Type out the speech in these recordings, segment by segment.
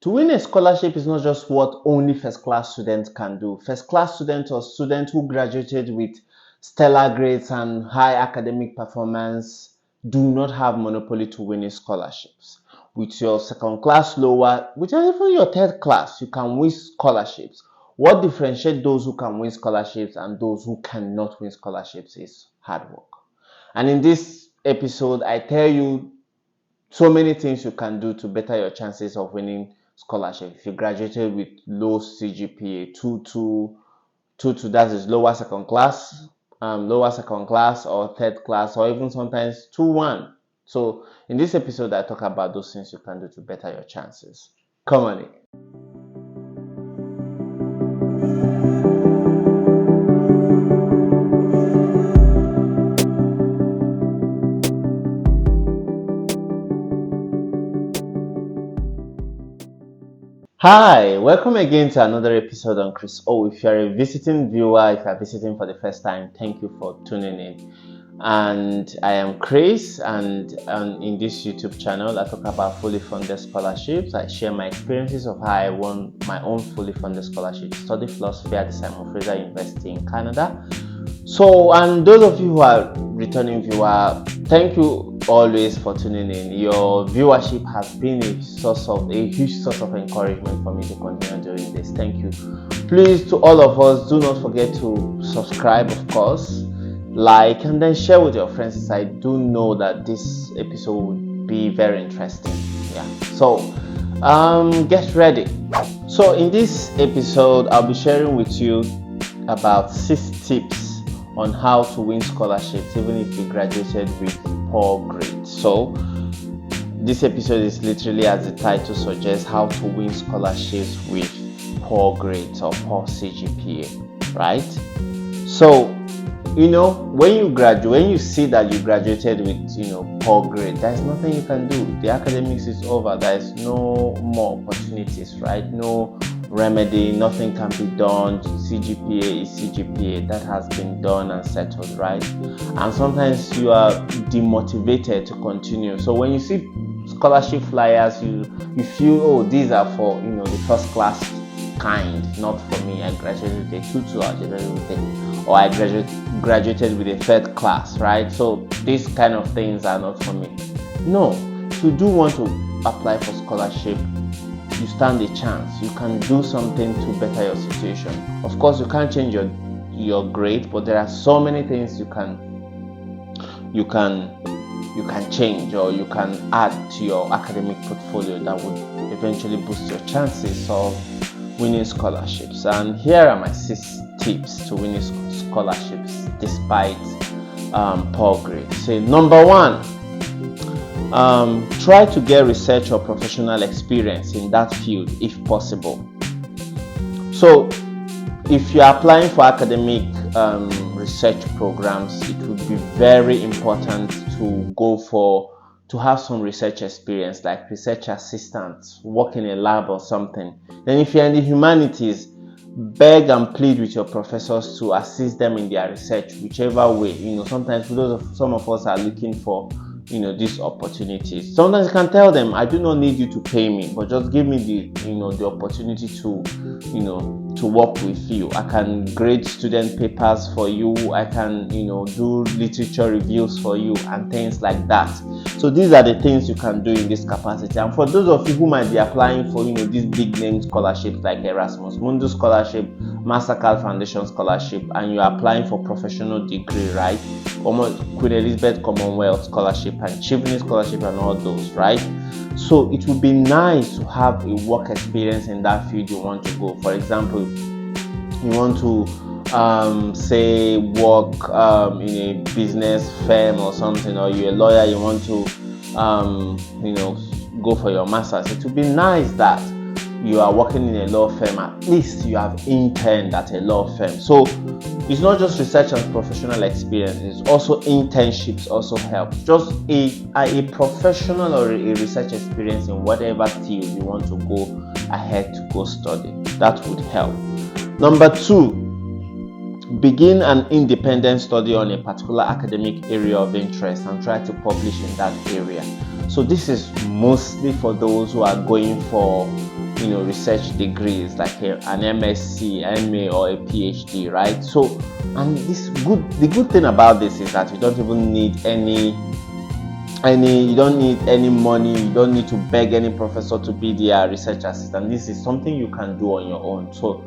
To win a scholarship is not just what only first-class students can do. First-class students or students who graduated with stellar grades and high academic performance do not have monopoly to winning scholarships. With your second class, lower, with even your third class, you can win scholarships. What differentiates those who can win scholarships and those who cannot win scholarships is hard work. And in this episode, I tell you so many things you can do to better your chances of winning scholarship. If you graduated with low CGPA, 2.2, that is lower second class or third class, or even sometimes 2.1. So in this episode, I talk about those things you can do to better your chances. Come on in. Hi, welcome again to another episode on Chrys-O. If you're a visiting viewer, if you're visiting for the first time, thank you for tuning in. And I am Chris, and in this YouTube channel, I talk about fully funded scholarships. I share my experiences of how I won my own fully funded scholarship to study philosophy at the Simon Fraser University in Canada. So, and those of you who are returning viewer, thank you always for tuning in. Your viewership has been a huge source of encouragement for me to continue doing this. Thank you. Please, to all of us, do not forget to subscribe, of course, like, and then share with your friends. I do know that this episode will be very interesting. Yeah. So, get ready. So, in this episode, I'll be sharing with you about 6 tips on how to win scholarships even if you graduated with poor grades. So this episode is literally, as the title suggests, how to win scholarships with poor grades or poor CGPA, right? So when you see that you graduated with poor grade, there's nothing you can do. The academics is over. There's no more opportunities, right? No remedy, nothing can be done. CGPA is CGPA. That has been done and settled, right? And sometimes you are demotivated to continue. So when you see scholarship flyers, you feel, oh, these are for the first class kind, not for me. I graduated with a 2.2, or I graduated with a third class, right? So these kind of things are not for me. No, if you do want to apply for scholarship, you stand a chance. You can do something to better your situation. Of course, you can't change your grade, but there are so many things you can change, or you can add to your academic portfolio that would eventually boost your chances of winning scholarships. And here are my 6 tips to winning scholarships despite poor grades. So number 1, try to get research or professional experience in that field if possible. So if you're applying for academic research programs, it would be very important to have some research experience, like research assistant, work in a lab or something. Then if you're in the humanities, beg and plead with your professors to assist them in their research, whichever way. Sometimes some of us are looking for these opportunities. Sometimes you can tell them, I do not need you to pay me, but just give me the opportunity to work with you. I can grade student papers for you. I can do literature reviews for you and things like that. So these are the things you can do in this capacity. And for those of you who might be applying for these big name scholarships like Erasmus Mundus Scholarship, Mastercard Foundation Scholarship, and you're applying for professional degree, right? Queen Elizabeth Commonwealth Scholarship and Chevening Scholarship and all those, right? So it would be nice to have a work experience in that field you want to go. For example, you want to say work in a business firm or something, or you're a lawyer, you want to go for your master's. It would be nice that you are working in a law firm. At least you have interned at a law firm. So it's not just research and professional experience, it's also internships also help. Just a professional or a research experience in whatever field you want to go ahead to go study. That would help. Number 2, begin an independent study on a particular academic area of interest and try to publish in that area. So this is mostly for those who are going for research degrees like an MSc, MA, or a PhD, right? So, and the good thing about this is that you don't even need any you don't need any money. You don't need to beg any professor to be their research assistant. This is something you can do on your own. So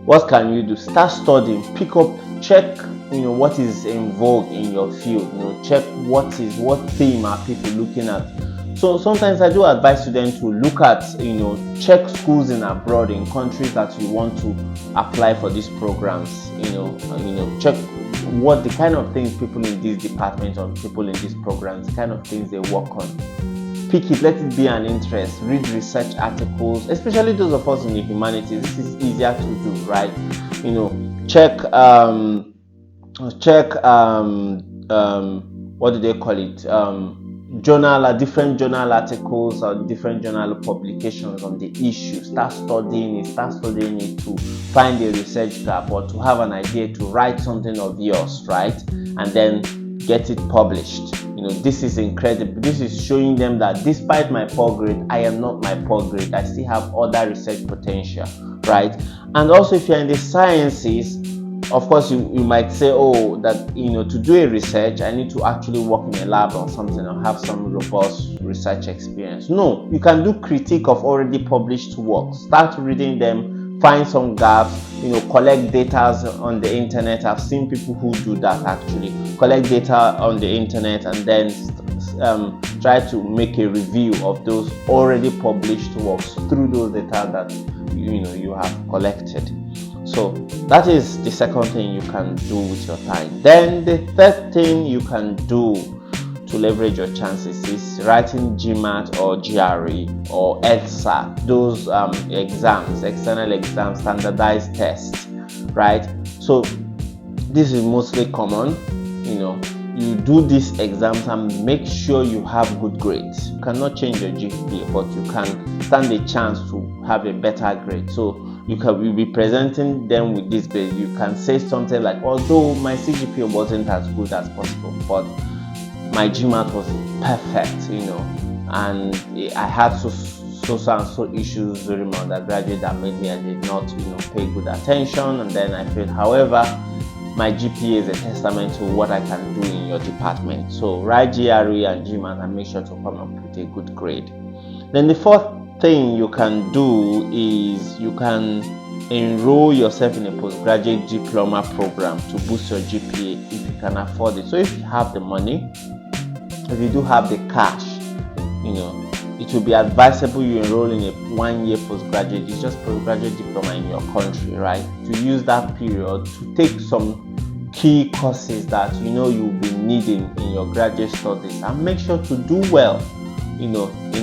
what can you do? Start studying, check what is in vogue in your field, check what theme are people looking at. So sometimes I do advise students to look at, check schools in abroad, in countries that you want to apply for these programs. Check what the kind of things people in these departments or people in these programs, the kind of things they work on. Pick it, let it be an interest. Read research articles, especially those of us in the humanities. This is easier to do, right? Check what do they call it? Different journal articles or different journal publications on the issue. Start studying it to find a research gap or to have an idea to write something of yours, right? And then get it published. This is incredible. This is showing them that despite my poor grade, I am not my poor grade. I still have other research potential, right? And also, if you're in the sciences, of course, you might say, to do a research, I need to actually work in a lab or something or have some robust research experience. No, you can do critique of already published works. Start reading them, find some gaps, collect data on the internet. I've seen people who do that actually. Collect data on the internet and then try to make a review of those already published works through those data that you have collected. So that is the second thing you can do with your time. Then the third thing you can do to leverage your chances is writing GMAT or GRE or ELSA, those exams, external exams, standardized tests, right? So this is mostly common. You do these exams and make sure you have good grades. You cannot change your GPA, but you can stand a chance to have a better grade. So you'll be presenting them with this grade. You can say something like, although my CGPA wasn't as good as possible, but my GMAT was perfect, and I had so and so issues during my undergraduate that made me I did not, pay good attention, and then I failed. However, my GPA is a testament to what I can do in your department. So write GRE and GMAT and make sure to come up with a good grade. Then the fourth thing you can do is you can enroll yourself in a postgraduate diploma program to boost your GPA if you can afford it. So if you have the money, if you do have the cash, it will be advisable you enroll in a 1-year postgraduate. It's just postgraduate diploma in your country, right? To use that period to take some key courses that you'll be needing in your graduate studies and make sure to do well, in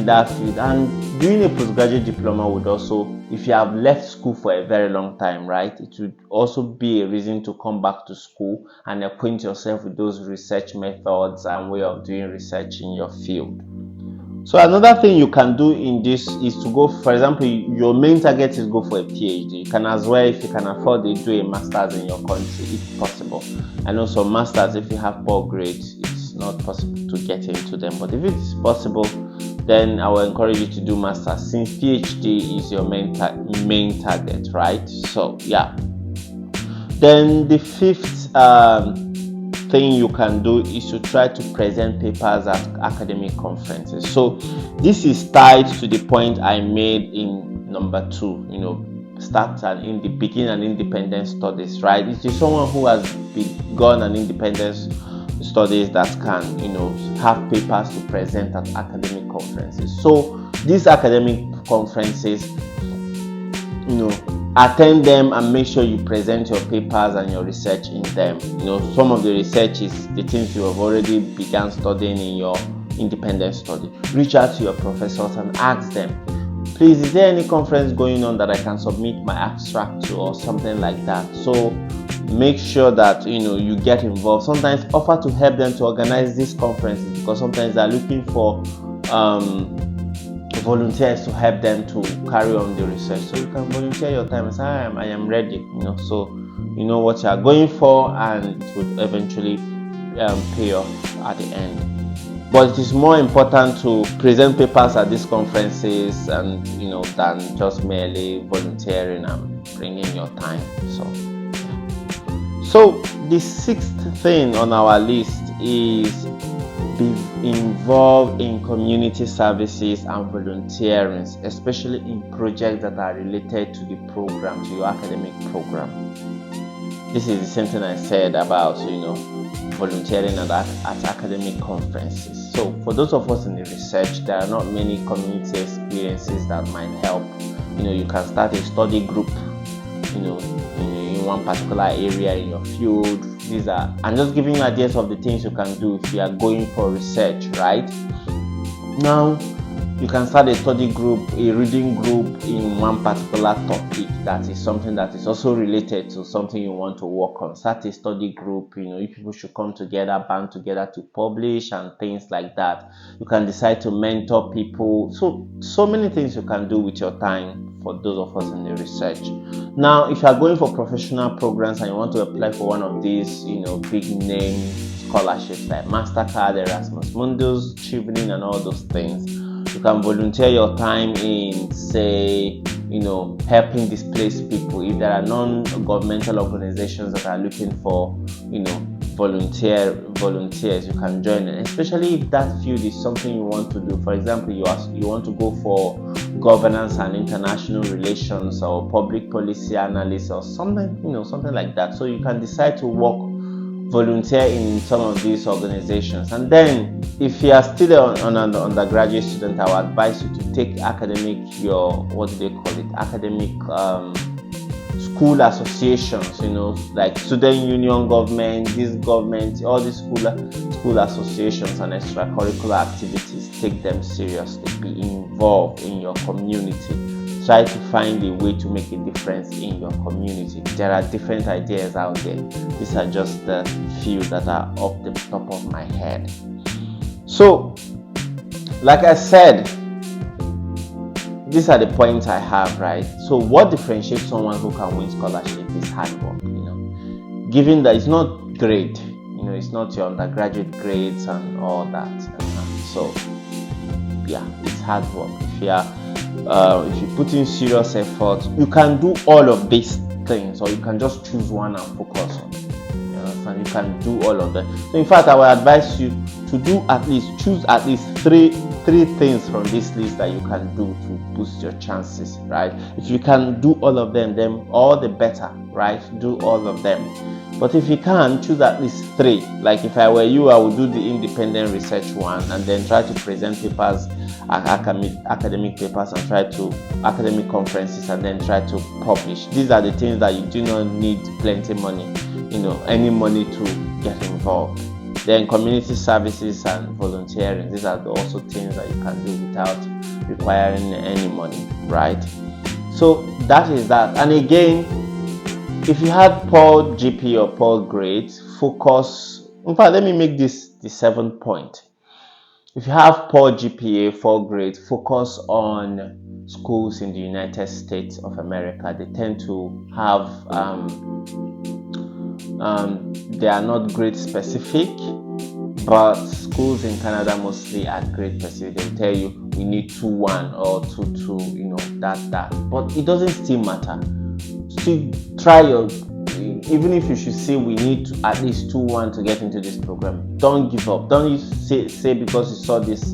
that field. And doing a postgraduate diploma would also, if you have left school for a very long time, right, it would also be a reason to come back to school and acquaint yourself with those research methods and way of doing research in your field. So another thing you can do in this is to go, for example, your main target is go for a PhD. You can as well, if you can afford it, do a master's in your country if possible. And also masters, if you have poor grades, it's not possible to get into them. But if it's possible, then I will encourage you to do masters, since PhD is your main target, right? So yeah. Then the fifth thing you can do is to try to present papers at academic conferences. So this is tied to the point I made in number 2, start and begin an independent studies, right? It is someone who has begun an independent studies that can have papers to present at academic conferences. So these academic conferences, attend them and make sure you present your papers and your research in them. Some of the research is the things you have already begun studying in your independent study. Reach out to your professors and ask them, please, is there any conference going on that I can submit my abstract to or something like that? So make sure that you get involved. Sometimes offer to help them to organize these conferences, because sometimes they're looking for volunteers to help them to carry on the research. So you can volunteer your time and say, I am ready, so you know what you are going for, and it would eventually pay off at the end. but it is more important to present papers at these conferences and than just merely volunteering and bringing your time. So the sixth thing on our list is be involved in community services and volunteering, especially in projects that are related to the program, to your academic program. This is the same thing I said about volunteering at academic conferences. So for those of us in the research, there are not many community experiences that might help. You can start a study group in one particular area in your field. I'm just giving you ideas of the things you can do if you are going for research, right? Now you can start a study group, a reading group in one particular topic that is something that is also related to something you want to work on. Start a study group, you people should come together, band together to publish and things like that. You can decide to mentor people. So many things you can do with your time for those of us in the research. Now, if you are going for professional programs and you want to apply for one of these, big name scholarships like MasterCard, Erasmus Mundus, Chevening, and all those things, you can volunteer your time in, say, helping displaced people. If there are non-governmental organizations that are looking for, volunteers, you can join it, especially if that field is something you want to do. For example, you want to go for governance and international relations or public policy analysis or something like that. So you can decide to volunteer in some of these organizations. And then if you are still an undergraduate student, I would advise you to take academic school associations, like student union, government, all these school associations and extracurricular activities. Take them seriously. Be involved in your community. Try to find a way to make a difference in your community. There are different ideas out there. These are just the few that are off the top of my head. So, like I said, these are the points I have, right? So what differentiates someone who can win scholarship is hard work, given that it's not grade, it's not your undergraduate grades and all that. So yeah, it's hard work. If you put in serious effort, you can do all of these things, or you can just choose one and focus on it. You understand? You can do all of them. So in fact, I will advise you to choose at least three things from this list that you can do to boost your chances, right? If you can do all of them, then all the better, right? Do all of them. But if you can't, choose at least 3. Like if I were you, I would do the independent research one and then try to present papers, academic papers, and academic conferences, and then try to publish. These are the things that you do not need plenty money, any money to get involved. Then community services and volunteering. These are also things that you can do without requiring any money, right? So that is that. And again, if you had poor GPA or poor grades, focus. In fact, let me make this the 7th point. If you have poor GPA, poor grades, focus on schools in the United States of America. They tend to have, they are not grade specific, but schools in Canada mostly are grade specific. They'll tell you we need 2-1 or 2-2, that. But it doesn't still matter. Still try even if you should say we need at least 2-1 to get into this program. Don't give up. Don't say because you saw this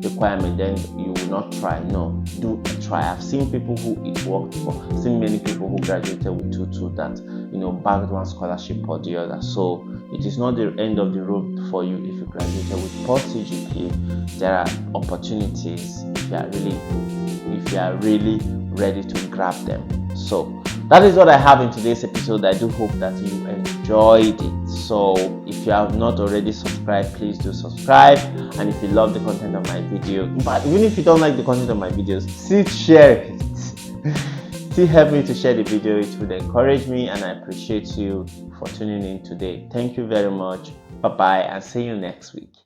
requirement then you will not try. No, do try. I've seen people who it worked for. I've seen many people who graduated with 2-2 that bagged one scholarship or the other. So it is not the end of the road for you if you graduated with poor CGPA. There are opportunities if you are really ready to grab them. So that is what I have in today's episode. I do hope that you enjoyed it. So if you have not already subscribed, please do subscribe. And if you love the content of my video, but even if you don't like the content of my videos, still share it. Still help me to share the video. It would encourage me, and I appreciate you for tuning in today. Thank you very much. Bye bye, and see you next week.